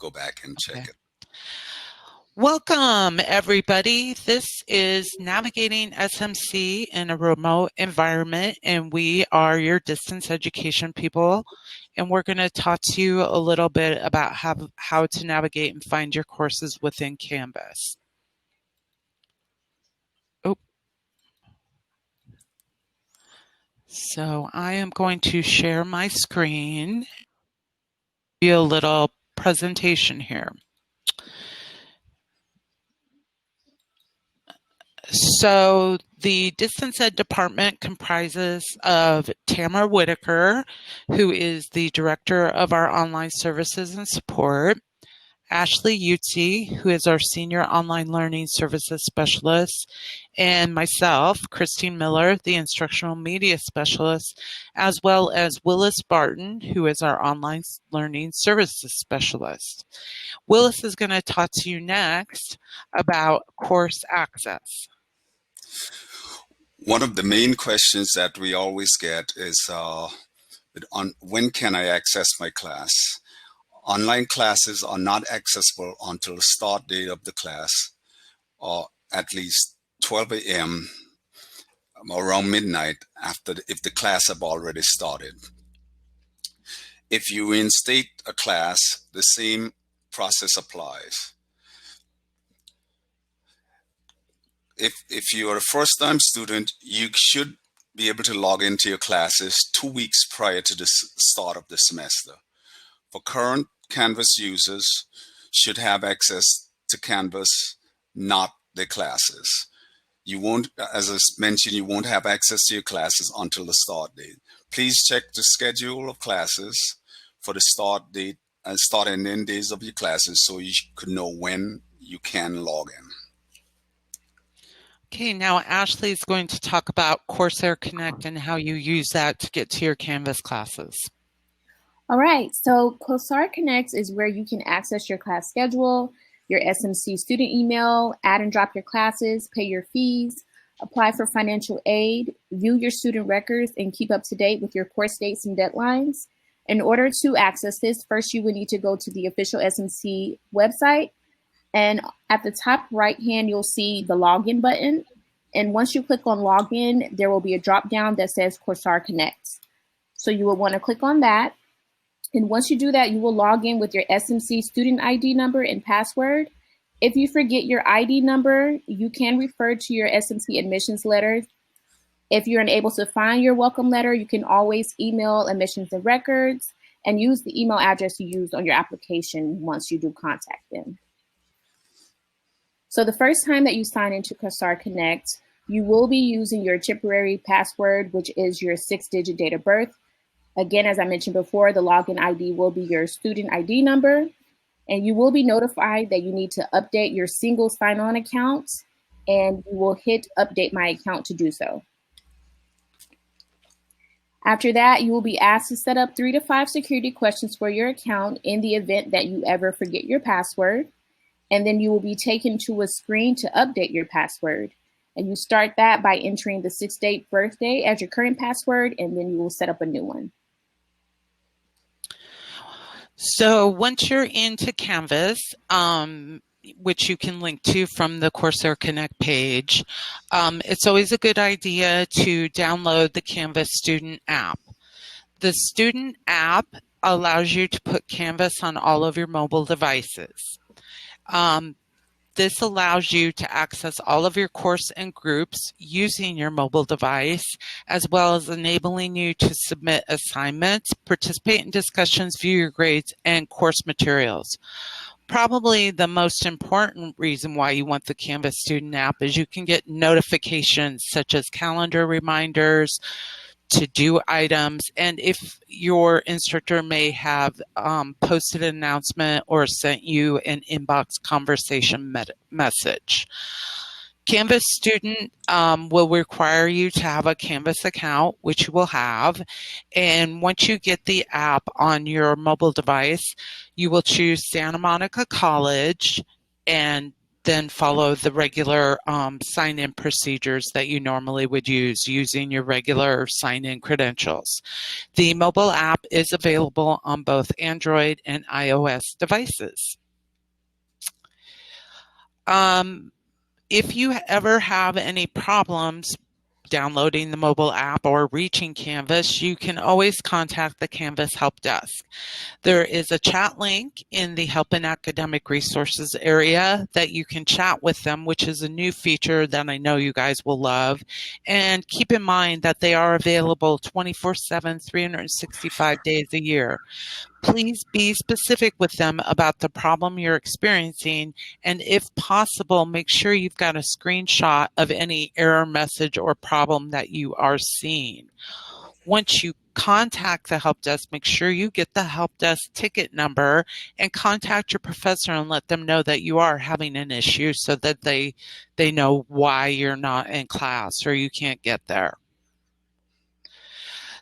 go back and check it. Welcome, everybody. This is Navigating SMC in a Remote Environment, and we are your distance education people. And we're going to talk to you a little bit about how to navigate and find your courses within Canvas. So I am going to share my screen, do a little presentation here. So the Distance Ed department comprises of Tamara Whitaker, who is the director of our online services and support, Ashley Utzi, who is our senior online learning services specialist, and myself, Christine Miller, the instructional media specialist, as well as Willis Barton, who is our online learning services specialist. Willis is going to talk to you next about course access. One of the main questions that we always get is when can I access my class? Online classes are not accessible until the start date of the class, or at least 12 a.m. around midnight if the class have already started. If you reinstate a class, the same process applies. If you are a first-time student, you should be able to log into your classes 2 weeks prior to the start of the semester. For current Canvas users, should have access to Canvas, not their classes. You won't, as I mentioned, you won't have access to your classes until the start date. Please check the schedule of classes for the start date and start and end days of your classes so you could know when you can log in. Okay, now Ashley is going to talk about Corsair Connect and how you use that to get to your Canvas classes. All right, so Corsair Connect is where you can access your class schedule, your SMC student email, add and drop your classes, pay your fees, apply for financial aid, view your student records, and keep up to date with your course dates and deadlines. In order to access this, first you would need to go to the official SMC website, and at the top right hand, you'll see the login button. And once you click on login, there will be a drop down that says Corsair Connect. So you will want to click on that. And once you do that, you will log in with your SMC student ID number and password. If you forget your ID number, you can refer to your SMC admissions letter. If you're unable to find your welcome letter, you can always email admissions and records and use the email address you used on your application once you do contact them. So the first time that you sign into Corsair Connect, you will be using your temporary password, which is your 6-digit date of birth. Again, as I mentioned before, the login ID will be your student ID number, and you will be notified that you need to update your single sign-on account, and you will hit update my account to do so. After that, you will be asked to set up 3 to 5 security questions for your account in the event that you ever forget your password. And then you will be taken to a screen to update your password. And you start that by entering the 6-date birthday as your current password, and then you will set up a new one. So once you're into Canvas, which you can link to from the Corsair Connect page, it's always a good idea to download the Canvas student app. The student app allows you to put Canvas on all of your mobile devices. This allows you to access all of your course and groups using your mobile device, as well as enabling you to submit assignments, participate in discussions, view your grades, and course materials. Probably the most important reason why you want the Canvas student app is you can get notifications such as calendar reminders, to-do items, and if your instructor may have posted an announcement or sent you an inbox conversation message. Canvas student will require you to have a Canvas account, which you will have, and once you get the app on your mobile device, you will choose Santa Monica College and then follow the regular sign-in procedures that you normally would use using your regular sign-in credentials. The mobile app is available on both Android and iOS devices. If you ever have any problems downloading the mobile app or reaching Canvas, you can always contact the Canvas Help Desk. There is a chat link in the Help in Academic Resources area that you can chat with them, which is a new feature that I know you guys will love. And keep in mind that they are available 24/7, 365 days a year. Please be specific with them about the problem you're experiencing, and if possible, make sure you've got a screenshot of any error message or problem that you are seeing. Once you contact the help desk, make sure you get the help desk ticket number and contact your professor and let them know that you are having an issue so that they know why you're not in class or you can't get there.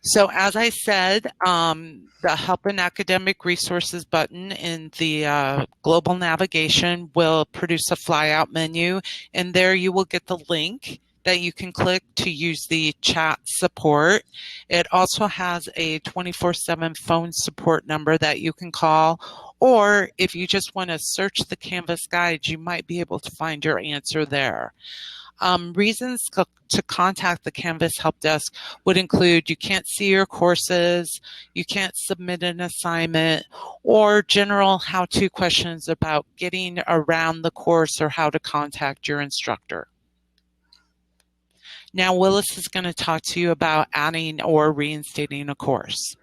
So as I said, the Help in Academic Resources button in the global navigation will produce a flyout menu, and there you will get the link that you can click to use the chat support. It also has a 24/7 phone support number that you can call, or if you just want to search the Canvas guide, you might be able to find your answer there. Reasons to contact the Canvas Help Desk would include you can't see your courses, you can't submit an assignment, or general how-to questions about getting around the course or how to contact your instructor. Now, Willis is going to talk to you about adding or reinstating a course.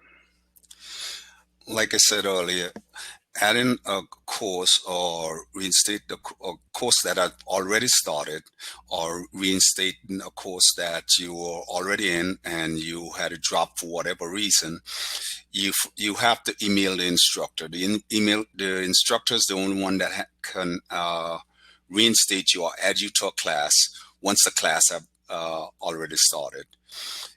Like I said earlier, adding a course or reinstate a course that I've already started, or reinstating a course that you were already in and you had to drop for whatever reason, you have to email the instructor. The instructor is the only one that can reinstate you or add you to a class once the class have already started.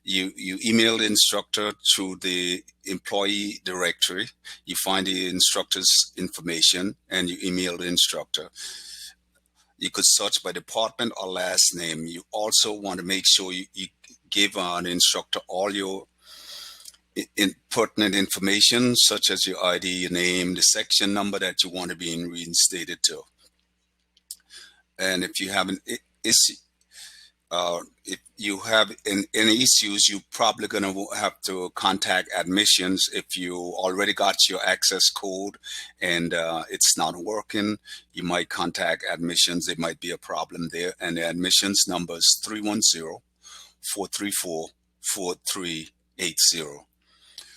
You email the instructor through the employee directory. You find the instructor's information and you email the instructor. You could search by department or last name. You also want to make sure you give an instructor all your pertinent information, such as your ID, your name, the section number that you want to be reinstated to. And if you have an issue, if you have any issues, you're probably going to have to contact admissions. If you already got your access code and it's not working, you might contact admissions. There might be a problem there. And the admissions number is 310-434-4380.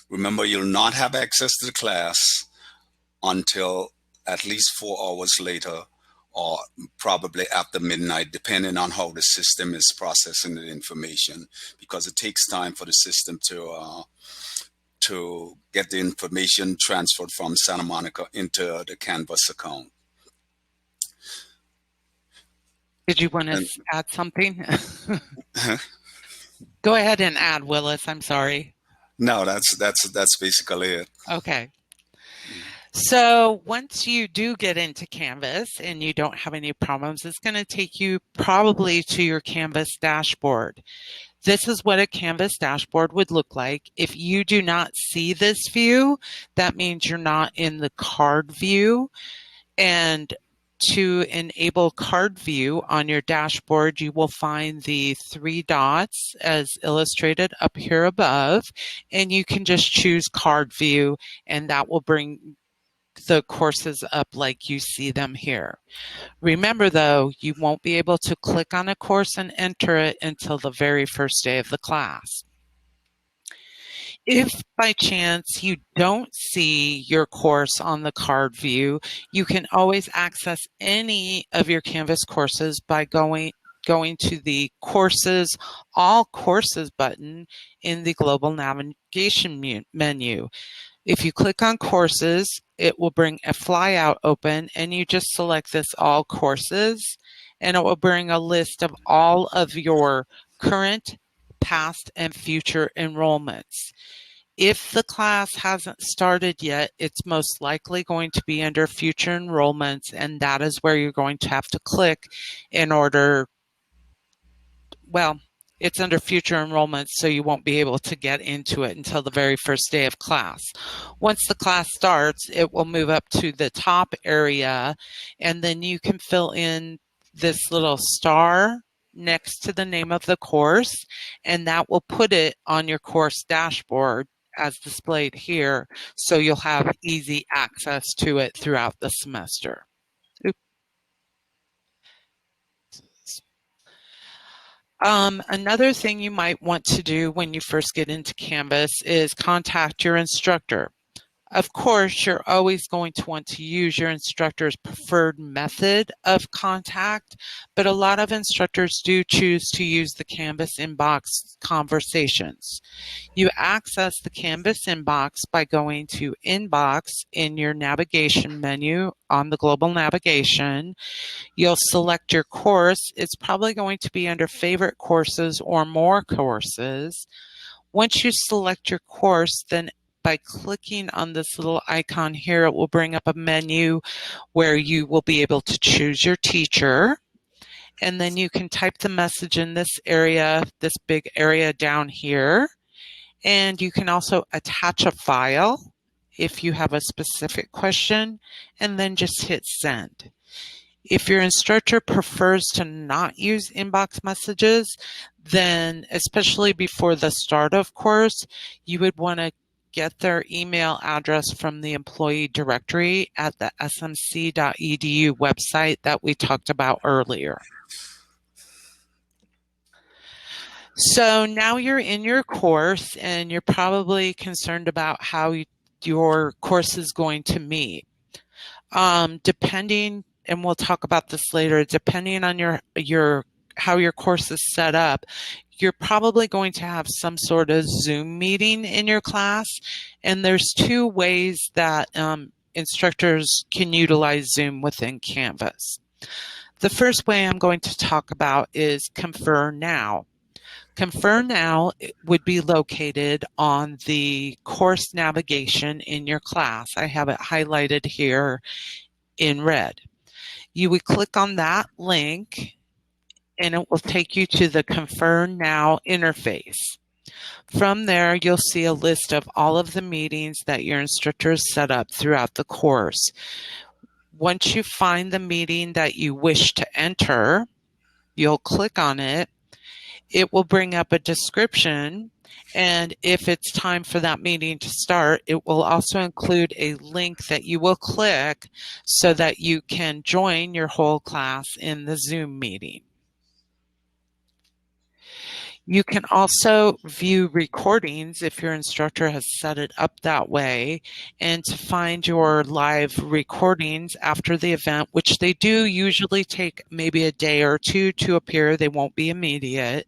Remember, you'll not have access to the class until at least 4 hours later, or probably after midnight, depending on how the system is processing the information, because it takes time for the system to get the information transferred from Santa Monica into the Canvas account. Did you want to add something? Go ahead and add, Willis. I'm sorry. No, that's basically it. Okay. So once you do get into Canvas and you don't have any problems, it's going to take you probably to your Canvas dashboard. This is what a Canvas dashboard would look like. If you do not see this view, that means you're not in the card view. And to enable card view on your dashboard, you will find the 3 dots as illustrated up here above, and you can just choose card view, and that will bring the courses up like you see them here. Remember though, you won't be able to click on a course and enter it until the very first day of the class. If by chance you don't see your course on the card view, you can always access any of your Canvas courses by going to the Courses, All Courses button in the global navigation menu. If you click on Courses, it will bring a flyout open, and you just select this All Courses, and it will bring a list of all of your current, past, and future enrollments. If the class hasn't started yet, it's most likely going to be under future enrollments, and that is where you're going to have to click in order, well, it's under future enrollments, so you won't be able to get into it until the very first day of class. Once the class starts, it will move up to the top area, and then you can fill in this little star next to the name of the course, and that will put it on your course dashboard as displayed here, so you'll have easy access to it throughout the semester. Another thing you might want to do when you first get into Canvas is contact your instructor. Of course, you're always going to want to use your instructor's preferred method of contact, but a lot of instructors do choose to use the Canvas inbox conversations. You access the Canvas inbox by going to Inbox in your navigation menu on the global navigation. You'll select your course. It's probably going to be under Favorite Courses or More Courses. Once you select your course, then by clicking on this little icon here, it will bring up a menu where you will be able to choose your teacher. And then you can type the message in this area, this big area down here. And you can also attach a file if you have a specific question, and then just hit send. If your instructor prefers to not use inbox messages, then especially before the start of course, you would want to get their email address from the employee directory at the smc.edu website that we talked about earlier. So now you're in your course and you're probably concerned about how your course is going to meet. Depending, and we'll talk about this later, depending on how your course is set up, you're probably going to have some sort of Zoom meeting in your class. And there's two ways that instructors can utilize Zoom within Canvas. The first way I'm going to talk about is Confer Now. Confer Now would be located on the course navigation in your class. I have it highlighted here in red. You would click on that link and it will take you to the Confer Now interface. From there, you'll see a list of all of the meetings that your instructor has set up throughout the course. Once you find the meeting that you wish to enter, you'll click on it. It will bring up a description, and if it's time for that meeting to start, it will also include a link that you will click so that you can join your whole class in the Zoom meeting. You can also view recordings if your instructor has set it up that way, and to find your live recordings after the event, which they do usually take maybe a day or two to appear. They won't be immediate,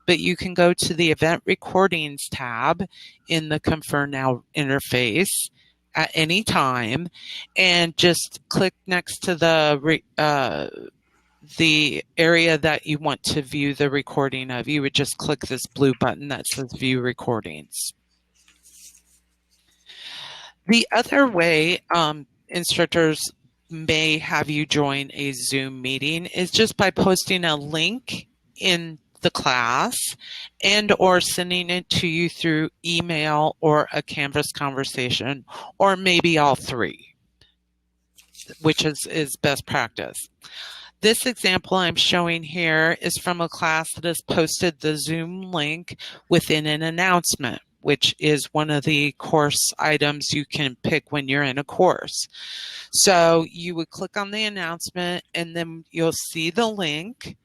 but you can go to the Event Recordings tab in the Confer Now interface at any time and just click next to the area that you want to view the recording of. You would just click this blue button that says View Recordings. The other way instructors may have you join a Zoom meeting is just by posting a link in the class and or sending it to you through email or a Canvas conversation, or maybe all three, which is best practice. This example I'm showing here is from a class that has posted the Zoom link within an announcement, which is one of the course items you can pick when you're in a course. So you would click on the announcement and then you'll see the link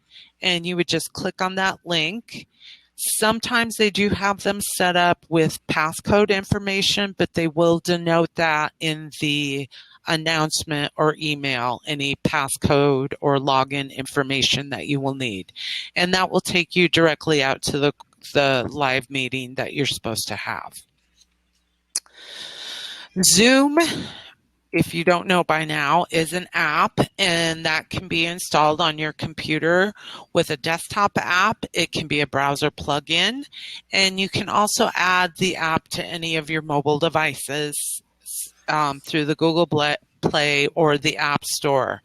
and you would just click on that link. Sometimes they do have them set up with passcode information, but they will denote that in the announcement or email, any passcode or login information that you will need. And that will take you directly out to the live meeting that you're supposed to have. Zoom if you don't know by now, is an app, and that can be installed on your computer with a desktop app. It can be a browser plugin, and you can also add the app to any of your mobile devices through the Google Play or the App Store.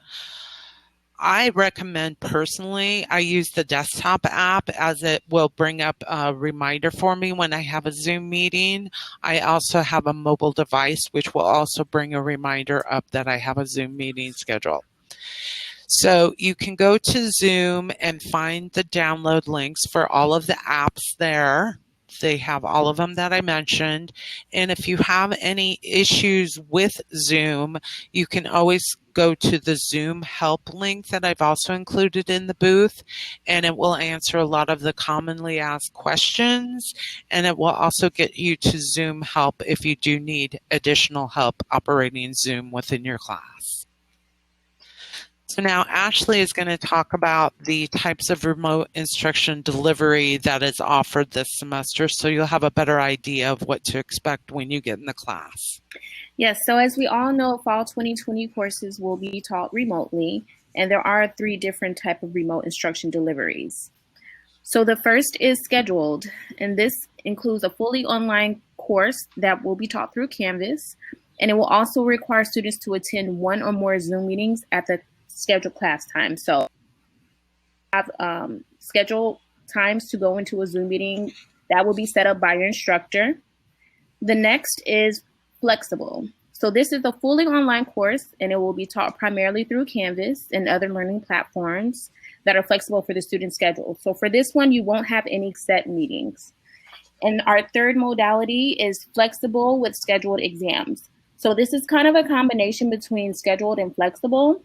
I recommend personally, I use the desktop app as it will bring up a reminder for me when I have a Zoom meeting. I also have a mobile device, which will also bring a reminder up that I have a Zoom meeting scheduled. So you can go to Zoom and find the download links for all of the apps there. They have all of them that I mentioned. And if you have any issues with Zoom, you can always go to the Zoom help link that I've also included in the booth, and it will answer a lot of the commonly asked questions, and it will also get you to Zoom help if you do need additional help operating Zoom within your class. So now Ashley is going to talk about the types of remote instruction delivery that is offered this semester, so you'll have a better idea of what to expect when you get in the class. Yes, so as we all know, fall 2020 courses will be taught remotely, and there are 3 different types of remote instruction deliveries. So the first is scheduled, and this includes a fully online course that will be taught through Canvas, and it will also require students to attend 1 or more Zoom meetings at the scheduled class time. So have scheduled times to go into a Zoom meeting that will be set up by your instructor. The next is flexible. So this is a fully online course, and it will be taught primarily through Canvas and other learning platforms that are flexible for the student schedule. So for this one, you won't have any set meetings. And our third modality is flexible with scheduled exams. So this is kind of a combination between scheduled and flexible.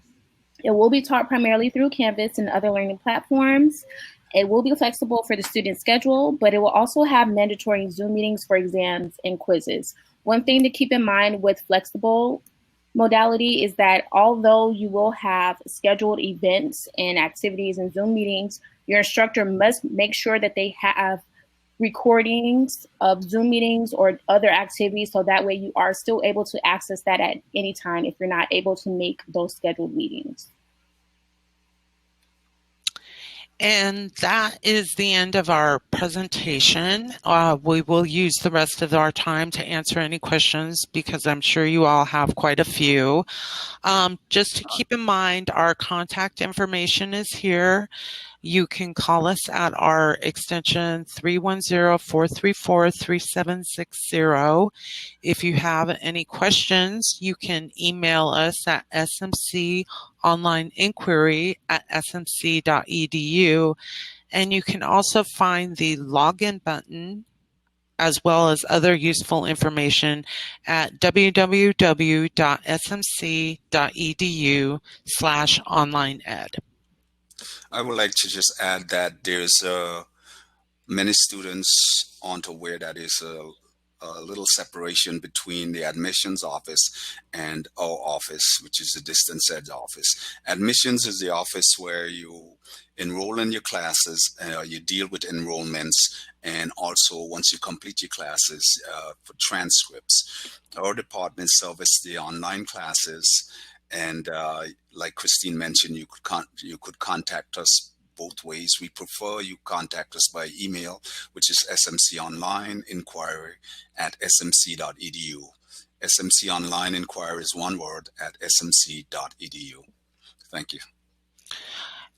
It will be taught primarily through Canvas and other learning platforms. It will be flexible for the student schedule, but it will also have mandatory Zoom meetings for exams and quizzes. One thing to keep in mind with flexible modality is that although you will have scheduled events and activities and Zoom meetings, your instructor must make sure that they have recordings of Zoom meetings or other activities, so that way you are still able to access that at any time if you're not able to make those scheduled meetings. And that is the end of our presentation. We will use the rest of our time to answer any questions because I'm sure you all have quite a few. Just to keep in mind, our contact information is here. You can call us at our extension 310-434-3760. If you have any questions, you can email us at smconlineinquiry@smc.edu. And you can also find the login button as well as other useful information at www.smc.edu/onlineed. I would like to just add that there's many students aren't aware that is a little separation between the admissions office and our office, which is the distance ed office. Admissions is the office where you enroll in your classes, you deal with enrollments, and also once you complete your classes for transcripts. Our department services the online classes, and like Christine mentioned, you could contact us both ways. We prefer you contact us by email, which is smconlineinquiry@smc.edu. SMC Online Inquiry is one word at smc.edu. Thank you.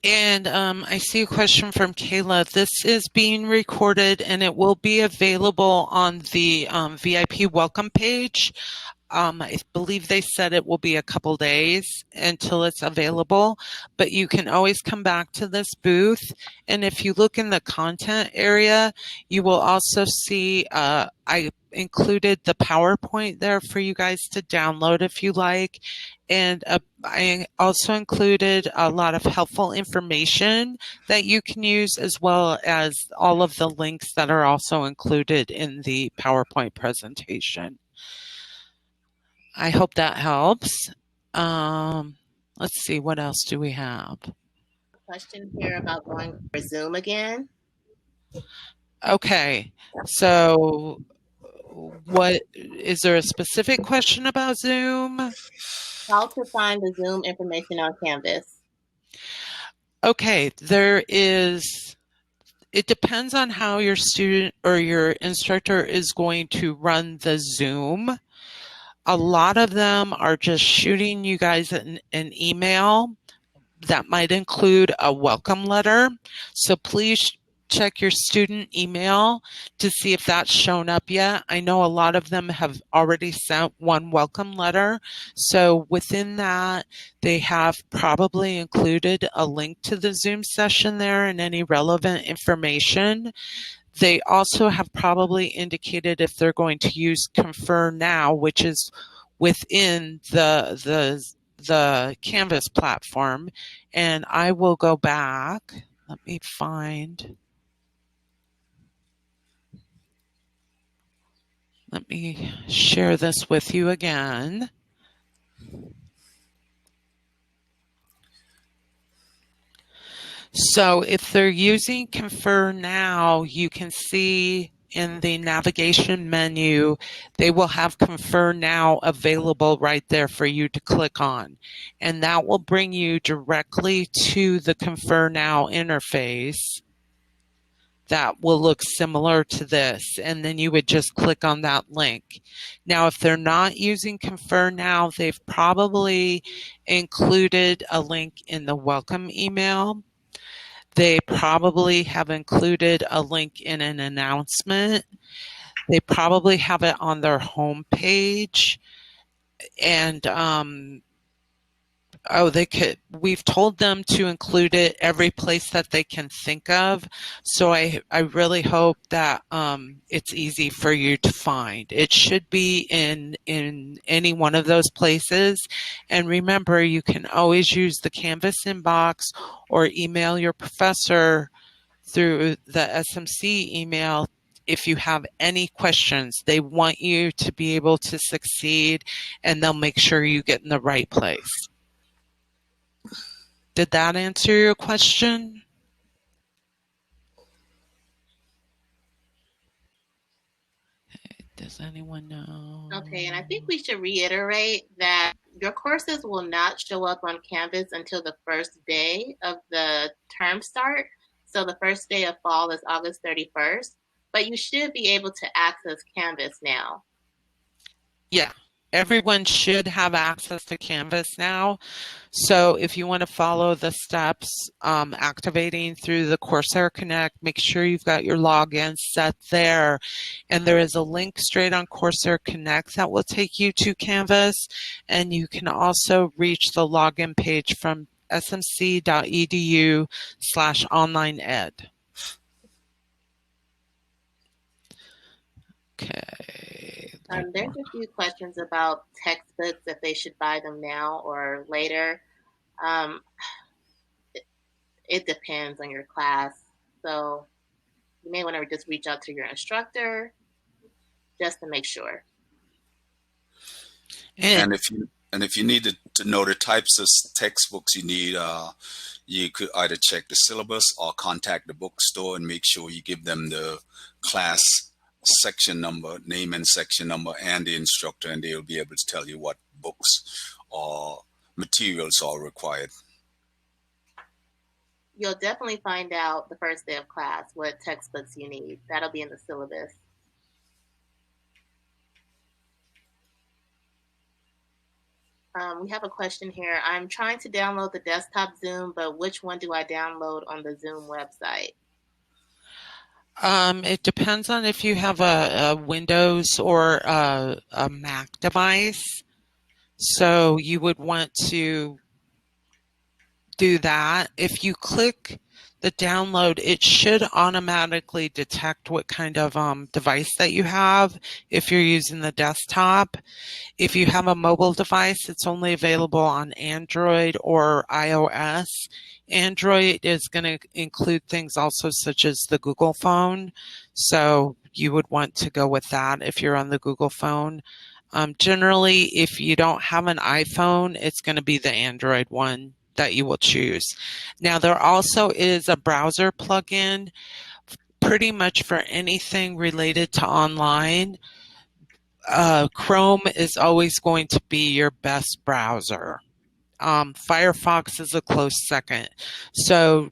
And I see a question from Kayla. This is being recorded and it will be available on the VIP welcome page. I believe they said it will be a couple days until it's available, but you can always come back to this booth. And if you look in the content area, you will also see I included the PowerPoint there for you guys to download if you like. And I also included a lot of helpful information that you can use, as well as all of the links that are also included in the PowerPoint presentation. I hope that helps. Let's see, what else do we have? Question here about going for Zoom again. Okay, so What is there a specific question about Zoom? How to find the Zoom information on Canvas. Okay, it depends on how your student or your instructor is going to run the Zoom. A lot of them are just shooting you guys an email that might include a welcome letter. So please check your student email to see if that's shown up yet. I know a lot of them have already sent one welcome letter. So within that, they have probably included a link to the Zoom session there and any relevant information. They also have probably indicated if they're going to use Confer Now, which is within the Canvas platform. And I will go back. Let me share this with you again. So if they're using Confer Now, you can see in the navigation menu, they will have Confer Now available right there for you to click on. And that will bring you directly to the Confer Now interface that will look similar to this, and then you would just click on that link. Now, if they're not using Confer Now, they've probably included a link in the welcome email. They probably have included a link in an announcement. They probably have it on their home page. And we've told them to include it every place that they can think of. So I really hope that it's easy for you to find. It should be in any one of those places. And remember, you can always use the Canvas inbox or email your professor through the SMC email if you have any questions. They want you to be able to succeed, and they'll make sure you get in the right place. Did that answer your question? Does anyone know? Okay, and I think we should reiterate that your courses will not show up on Canvas until the first day of the term start. So the first day of fall is August 31st, but you should be able to access Canvas now. Yeah, everyone should have access to Canvas now. So if you want to follow the steps activating through the Corsair Connect, make sure you've got your login set there. And there is a link straight on Corsair Connect that will take you to Canvas. And you can also reach the login page from smc.edu/onlineed. Okay. There's a few questions about textbooks, if they should buy them now or later. It depends on your class. So you may want to just reach out to your instructor just to make sure. And if you need to know the types of textbooks you need, you could either check the syllabus or contact the bookstore and make sure you give them the class section number, name and section number, and the instructor, and they'll be able to tell you what books or materials are required. You'll definitely find out the first day of class what textbooks you need. That'll be in the syllabus. We have a question here. I'm trying to download the desktop Zoom, but which one do I download on the Zoom website? It depends on if you have a Windows or a Mac device. So you would want to do that. If you click the download, it should automatically detect what kind of device that you have if you're using the desktop. If you have a mobile device, it's only available on Android or iOS. Android is going to include things also such as the Google phone. So you would want to go with that if you're on the Google phone. Generally, if you don't have an iPhone, it's going to be the Android one that you will choose. Now, there also is a browser plugin pretty much for anything related to online. Chrome is always going to be your best browser. Firefox is a close second. So,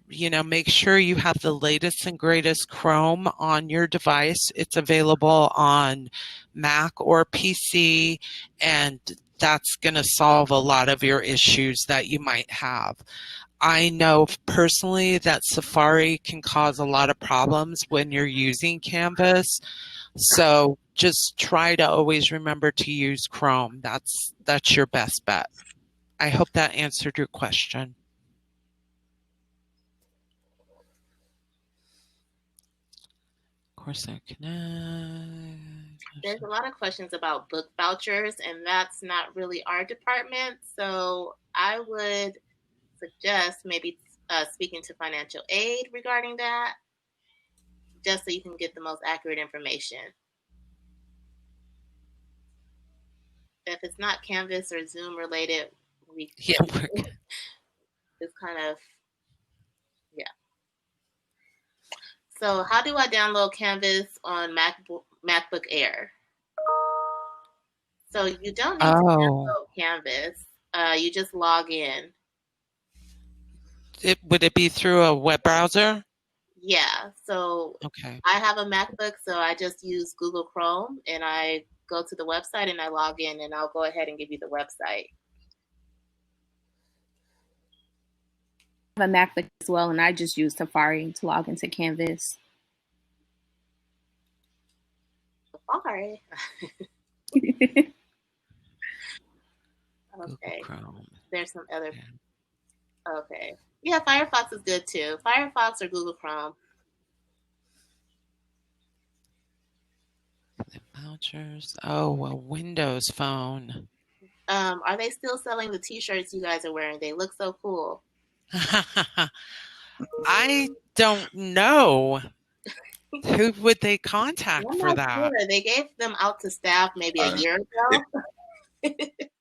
make sure you have the latest and greatest Chrome on your device. It's available on Mac or PC, and that's going to solve a lot of your issues that you might have. I know personally that Safari can cause a lot of problems when you're using Canvas. So just try to always remember to use Chrome. That's your best bet. I hope that answered your question. Corsair Connect. There's a lot of questions about book vouchers, and that's not really our department. So I would suggest maybe speaking to financial aid regarding that, just so you can get the most accurate information. If it's not Canvas or Zoom related, it's kind of, yeah. So how do I download Canvas on MacBook Air? So you don't need to download Canvas. You just log in. Would it be through a web browser? Yeah. So okay. I have a MacBook, so I just use Google Chrome, and I go to the website and I log in, and I'll go ahead and give you the website. I have a MacBook as well, and I just use Safari to log into Canvas. Safari. Okay. There's some other. Yeah. Okay. Yeah, Firefox is good too. Firefox or Google Chrome. The vouchers. Oh, a Windows phone. Are they still selling the T-shirts you guys are wearing? They look so cool. I don't know. Who would they contact for that? Sure. They gave them out to staff maybe a year ago.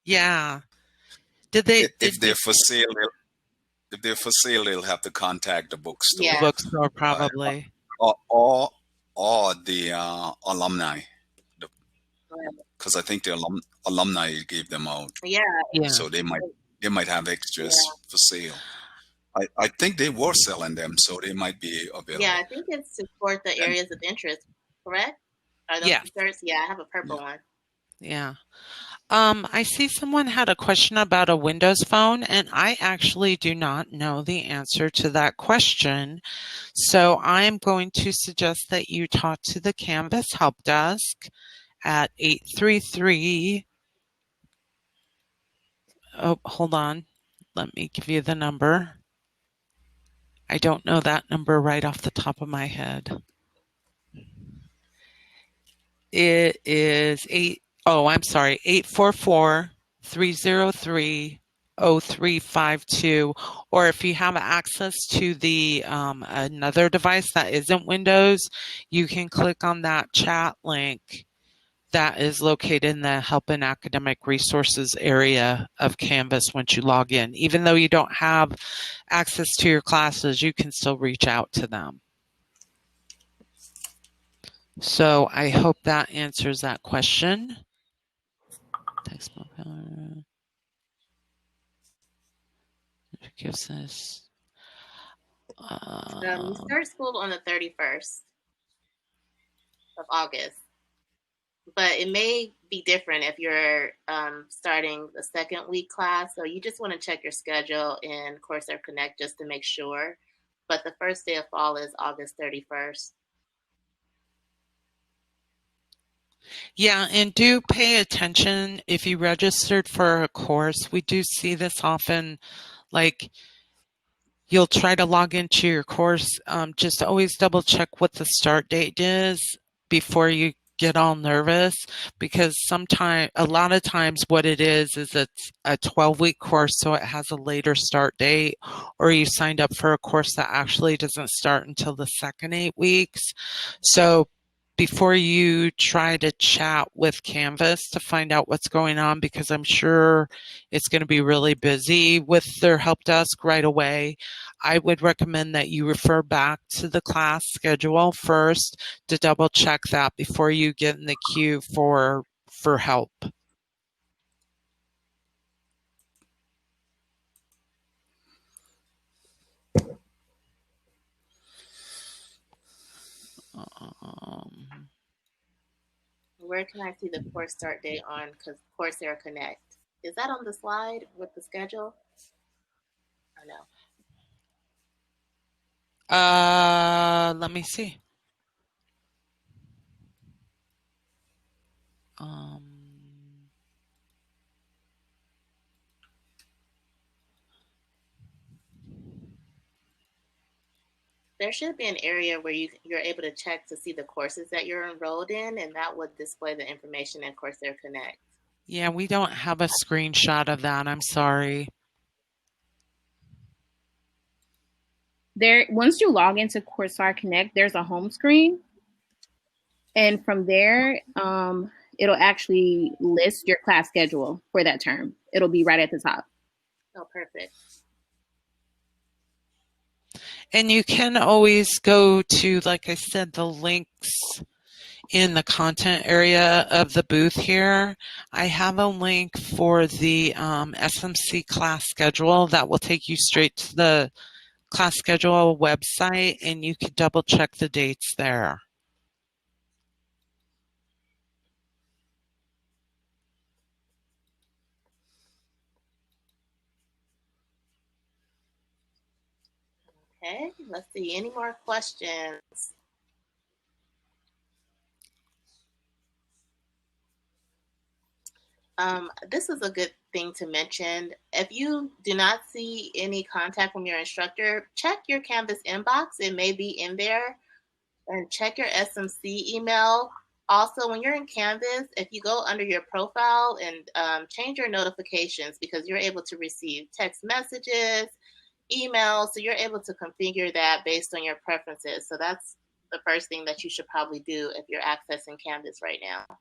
Yeah. Did they? If they're for sale, they'll have to contact the bookstore. Yeah. The bookstore probably. Or the alumni, because I think the alumni gave them out. Yeah. So they might have extras for sale. I think they were selling them, so they might be available. Yeah, I think it's to support the areas of interest, correct? Are those T-shirts? Yeah, I have a purple one. Yeah. I see someone had a question about a Windows phone, and I actually do not know the answer to that question. So I'm going to suggest that you talk to the Canvas help desk at 833. Oh, hold on. Let me give you the number. I don't know that number right off the top of my head. It is 844-303-0352. Or if you have access to the another device that isn't Windows, you can click on that chat link that is located in the Help and Academic Resources area of Canvas once you log in. Even though you don't have access to your classes, you can still reach out to them. So I hope that answers that question. Text mobile. Gives us. You start school on the 31st of August. But it may be different if you're starting the second week class. So you just want to check your schedule in Corsair Connect just to make sure. But the first day of fall is August 31st. Yeah, and do pay attention if you registered for a course. We do see this often, like you'll try to log into your course. Just always double check what the start date is before you get all nervous, because a lot of times what it is it's a 12-week course, so it has a later start date, or you signed up for a course that actually doesn't start until the second 8 weeks. So before you try to chat with Canvas to find out what's going on, because I'm sure it's going to be really busy with their help desk right away, I would recommend that you refer back to the class schedule first to double check that before you get in the queue for help. Where can I see the course start date on Corsair Connect? Is that on the slide with the schedule? Or no? Let me see. There should be an area where you're able to check to see the courses that you're enrolled in, and that would display the information in Corsair Connect. Yeah, we don't have a screenshot of that. I'm sorry. Once you log into Corsair Connect, there's a home screen. And from there, it'll actually list your class schedule for that term. It'll be right at the top. Oh, perfect. And you can always go to, like I said, the links in the content area of the booth here. I have a link for the SMC class schedule that will take you straight to the class schedule website, and you can double check the dates there. Okay, let's see. Any more questions? This is a good thing to mention. If you do not see any contact from your instructor, check your Canvas inbox. It may be in there. And check your SMC email. Also, when you're in Canvas, if you go under your profile and change your notifications, because you're able to receive text messages, emails, so you're able to configure that based on your preferences. So that's the first thing that you should probably do if you're accessing Canvas right now.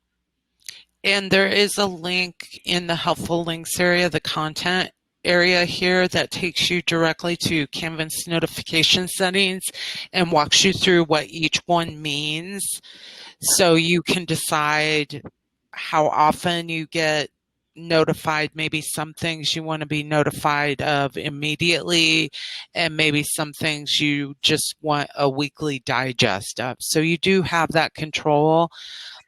And there is a link in the helpful links area, the content area here, that takes you directly to Canvas notification settings and walks you through what each one means. So you can decide how often you get notified. Maybe some things you want to be notified of immediately, and maybe some things you just want a weekly digest of. So you do have that control.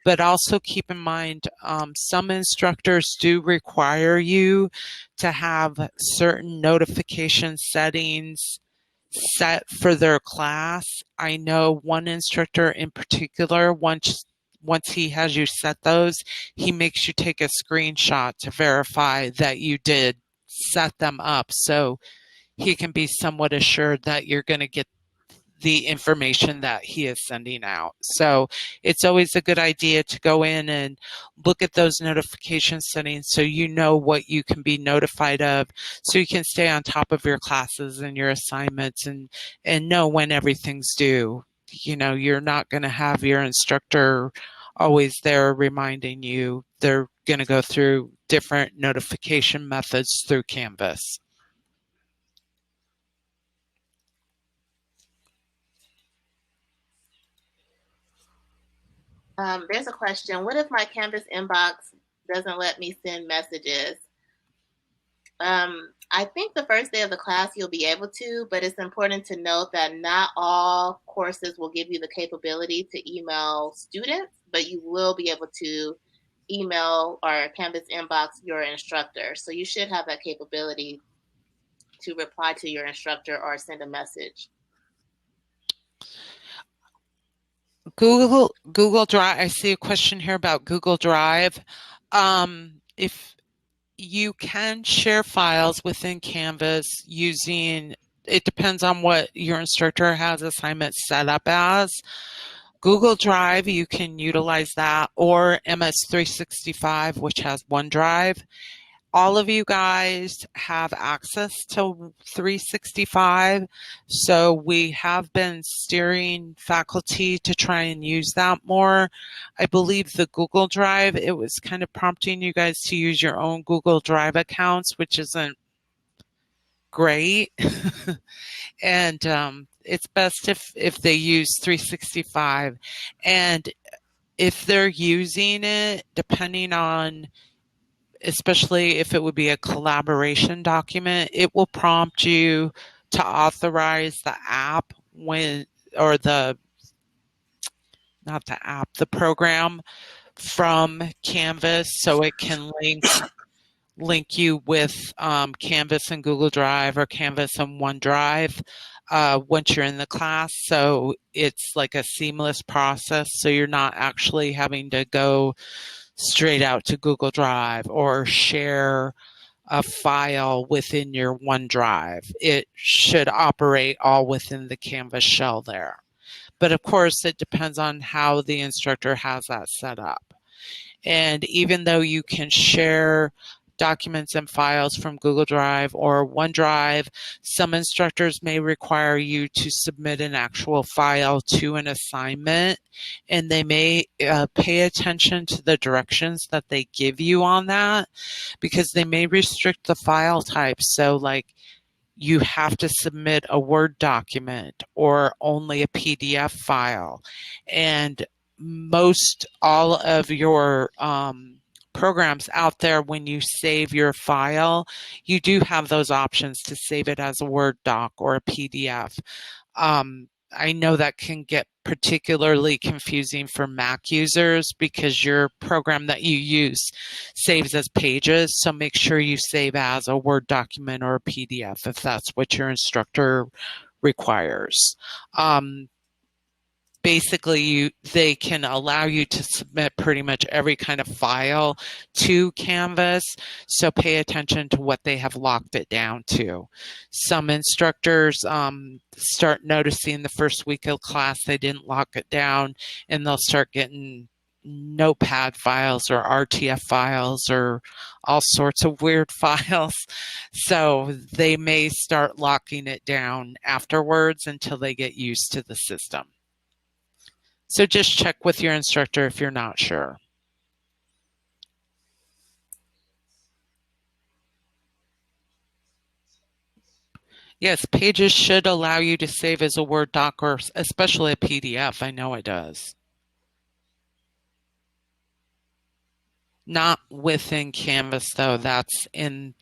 But also keep in mind, some instructors do require you to have certain notification settings set for their class. I know one instructor in particular, once he has you set those, he makes you take a screenshot to verify that you did set them up, so he can be somewhat assured that you're going to get the information that he is sending out. So it's always a good idea to go in and look at those notification settings so you know what you can be notified of, so you can stay on top of your classes and your assignments and know when everything's due. You know, you're not going to have your instructor always there reminding you. They're going to go through different notification methods through Canvas. There's a question. What if my Canvas inbox doesn't let me send messages? I think the first day of the class you'll be able to, but it's important to note that not all courses will give you the capability to email students, but you will be able to email or Canvas inbox your instructor. So you should have that capability to reply to your instructor or send a message. Google Drive. I see a question here about Google Drive. If you can share files within Canvas using, it depends on what your instructor has assignments set up as. Google Drive, you can utilize that, or MS365, which has OneDrive. all of you guys have access to 365, so we have been steering faculty to try and use that more. I believe the Google Drive, it was kind of prompting you guys to use your own Google Drive accounts, which isn't great. And it's best if they use 365. And if they're using it, depending on, especially if it would be a collaboration document, it will prompt you to authorize the app or the program from Canvas, so it can link you with Canvas and Google Drive or Canvas and OneDrive once you're in the class. So it's like a seamless process, so you're not actually having to go straight out to Google Drive or share a file within your OneDrive. It should operate all within the Canvas shell there. But of course, it depends on how the instructor has that set up. And even though you can share documents and files from Google Drive or OneDrive, some instructors may require you to submit an actual file to an assignment, and they may pay attention to the directions that they give you on that, because they may restrict the file type. So like, you have to submit a Word document or only a PDF file. And most all of your programs out there, when you save your file, you do have those options to save it as a Word doc or a PDF. I know that can get particularly confusing for Mac users because your program that you use saves as pages. So make sure you save as a Word document or a PDF if that's what your instructor requires. Basically, they can allow you to submit pretty much every kind of file to Canvas, so pay attention to what they have locked it down to. Some instructors start noticing the first week of class they didn't lock it down, and they'll start getting Notepad files or RTF files or all sorts of weird files. So they may start locking it down afterwards until they get used to the system. So just check with your instructor if you're not sure. Yes, Pages should allow you to save as a Word doc or especially a PDF. I know it does. Not within Canvas, though. That's in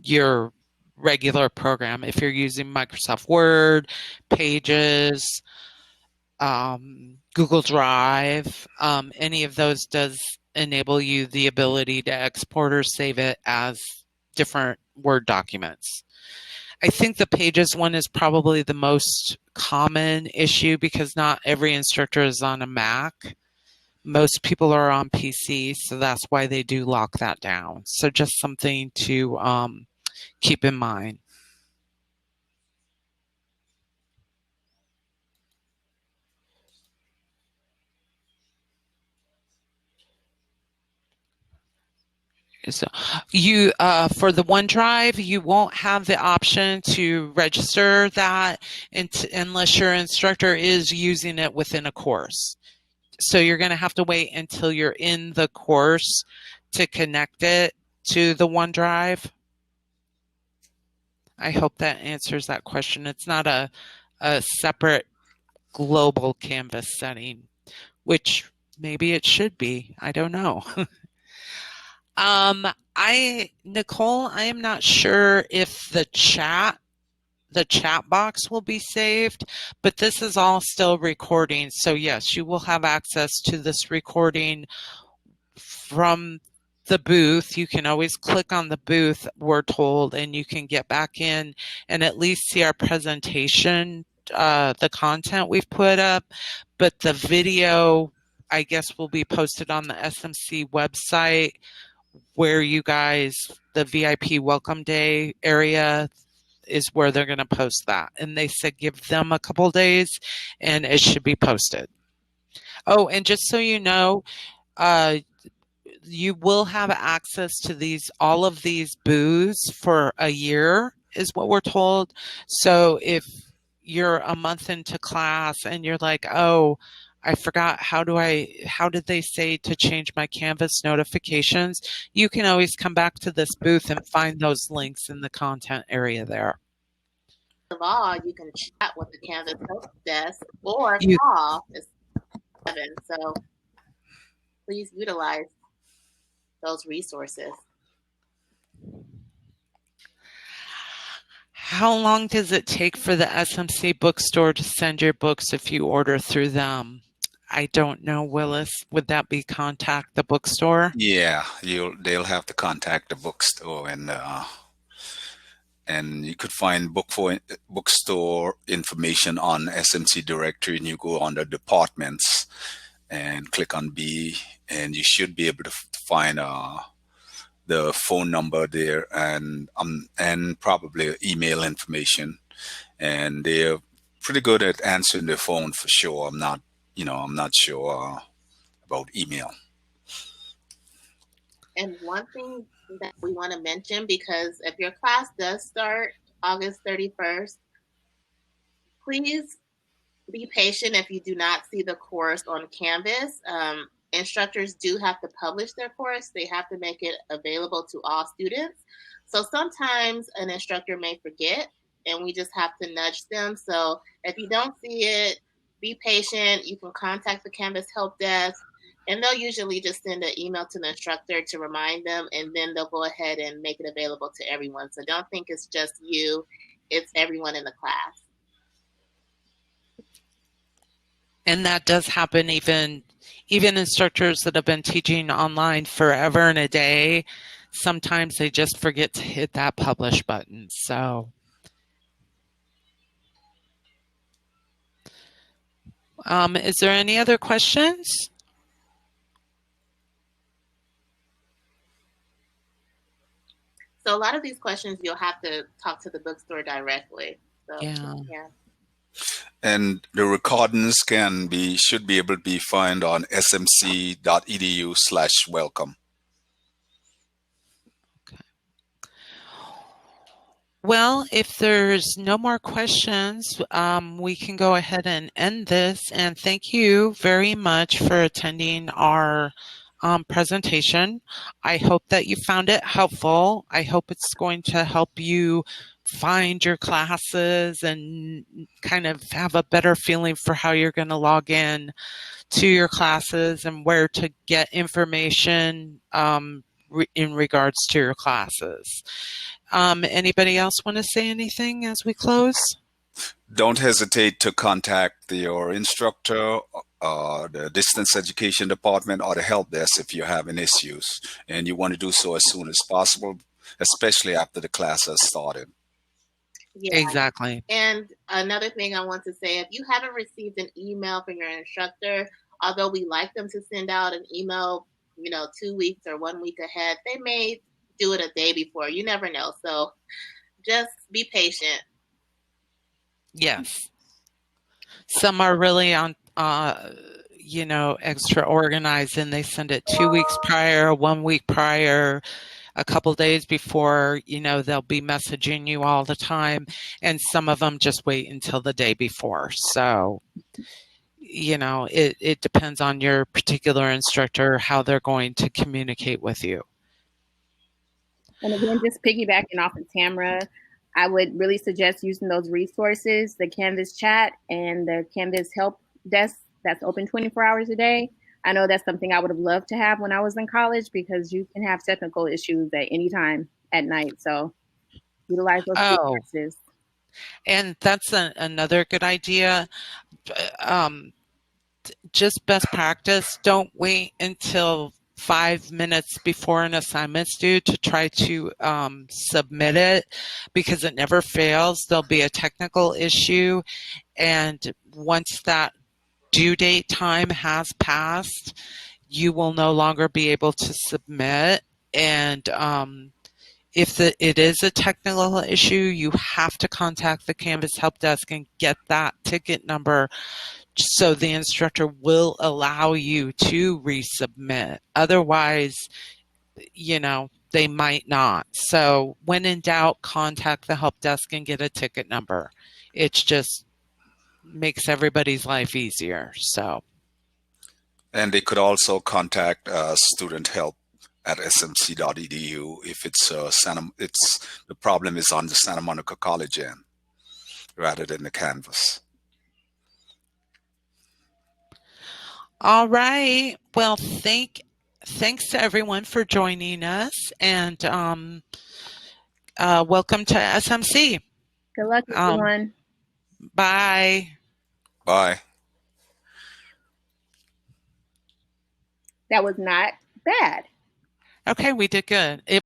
your regular program. If you're using Microsoft Word, Pages, Google Drive, any of those does enable you the ability to export or save it as different Word documents. I think the Pages one is probably the most common issue because not every instructor is on a Mac. Most people are on PC, so that's why they do lock that down. So just something to keep in mind. So you, for the OneDrive, you won't have the option to register that unless your instructor is using it within a course. So you're going to have to wait until you're in the course to connect it to the OneDrive. I hope that answers that question. It's not a separate global Canvas setting, which maybe it should be. I don't know. Nicole, I am not sure if the chat box will be saved, but this is all still recording. So yes, you will have access to this recording from the booth. You can always click on the booth, we're told, and you can get back in and at least see our presentation, the content we've put up. But the video, I guess, will be posted on the SMC website, where you guys, the VIP welcome day area is where they're going to post that. And they said give them a couple days and it should be posted. Oh, and just so you know, you will have access to all of these booths for a year, is what we're told. So if you're a month into class and you're like, oh, I forgot, how did they say to change my Canvas notifications? You can always come back to this booth and find those links in the content area there. Of all, you can chat with the Canvas help desk or call. It's 7. So please utilize those resources. How long does it take for the SMC bookstore to send your books if you order through them? I don't know, Willis. Would that be contact the bookstore? Yeah, they'll have to contact the bookstore, and you could find bookstore information on SMC directory, and you go under departments and click on B, and you should be able to find the phone number there, and probably email information. And they're pretty good at answering the phone for sure. I'm not sure about email. And one thing that we want to mention, because if your class does start August 31st, please be patient if you do not see the course on Canvas. Instructors do have to publish their course. They have to make it available to all students. So sometimes an instructor may forget, and we just have to nudge them. So if you don't see it, be patient. You can contact the Canvas help desk, and they'll usually just send an email to the instructor to remind them, and then they'll go ahead and make it available to everyone. So don't think it's just you, it's everyone in the class. And that does happen, even instructors that have been teaching online forever and a day, sometimes they just forget to hit that publish button. So is there any other questions? So a lot of these questions, you'll have to talk to the bookstore directly. So, Yeah. And the recordings should be able to be found on smc.edu/welcome. Okay. Well, if there's no more questions, we can go ahead and end this. And thank you very much for attending our presentation. I hope that you found it helpful. I hope it's going to help you find your classes and kind of have a better feeling for how you're going to log in to your classes and where to get information in regards to your classes. Anybody else want to say anything as we close? Don't hesitate to contact your instructor, the distance education department, or the help desk if you're having issues, and you want to do so as soon as possible, especially after the class has started. Yeah. Exactly. And another thing I want to say, if you haven't received an email from your instructor, although we like them to send out an email, 2 weeks or 1 week ahead, they may do it a day before. You never know. So just be patient. Yes. Some are really on, extra organized, and they send it 2 weeks prior, 1 week prior, a couple days before. They'll be messaging you all the time, and some of them just wait until the day before. So, it depends on your particular instructor, how they're going to communicate with you. And again, just piggybacking off of Tamara, I would really suggest using those resources, the Canvas chat and the Canvas help desk that's open 24 hours a day. I know that's something I would have loved to have when I was in college, because you can have technical issues at any time at night. So utilize those resources. And that's another good idea. Just best practice, don't wait until 5 minutes before an assignment's due to try to submit it, because it never fails. There'll be a technical issue, and once that due date time has passed, you will no longer be able to submit. And if it is a technical issue, you have to contact the Canvas help desk and get that ticket number so the instructor will allow you to resubmit. Otherwise, they might not. So when in doubt, contact the help desk and get a ticket number. It just makes everybody's life easier. So. And they could also contact student help at smc.edu if it's the problem is on the Santa Monica College end rather than the campus. All right. Well, thanks to everyone for joining us, and welcome to SMC. Good luck, everyone. Bye. Bye. That was not bad. Okay, we did good.